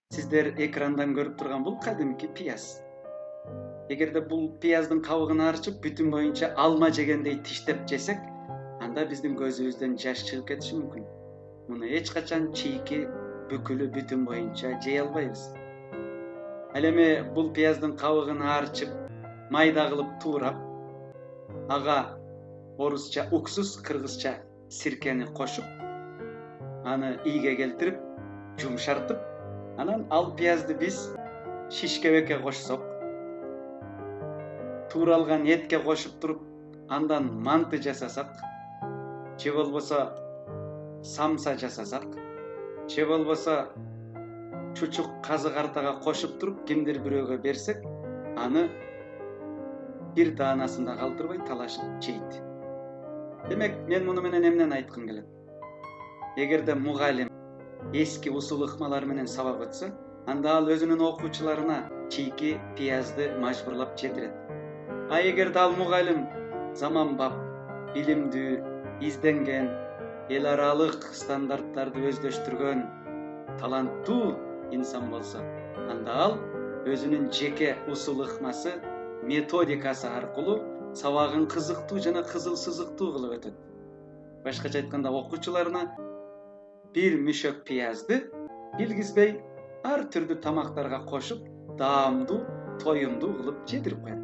Сиздер экрандан көрүп турган бул кадимки пияз. Эгерде бул пияздын кабыгын арчып бүтүн боюнча алма жегендей тиштеп жесек, анда биздин көзүбүздөн жаш чыгып кетиши мүмкүн. Муну эч качан чийки бүкүлү бүтүн боюнча жей албайбыз. Ал эми бул пияздын кабыгын арчып, майда кылып туурап, ага орусча уксус, кыргызча сиркени кошуп, аны ийге келтирип, жумшартып, анан ал пиязды биз шишкебекке кошсок, тууралган этке кошуп туруп, андан манты жасасак, же болбосо самса жасасак, же болбосо чучук казы картага кошуп туруп кимдир бирөөгө берсек, аны бир даанасын да калтырбай талашып жейт. Демек, мен муну менен эмнени айткым келет? Эгерде мугалим эски усул ыкмалар менен сабак өтсө, анда ал өзүнүн окуучуларына чийки пиязды мажбурлап жедирет. А эгерде ал мугалим заманбап, билимдүү, изденген, эл аралык стандарттарды өздөштүргөн таланттуу инсан болсо, анда ал өзүнүн жеке усул ыкмасы, методикасы аркылуу сабагын кызыктуу жана кызыл сызыктуу кылып өтөт. Башкача айтканда, окуучуларына бир мүшөк пиязды билгизбей ар түрдүү тамактарга кошуп, даамдуу, тоюмдуу кылып жедирип коет.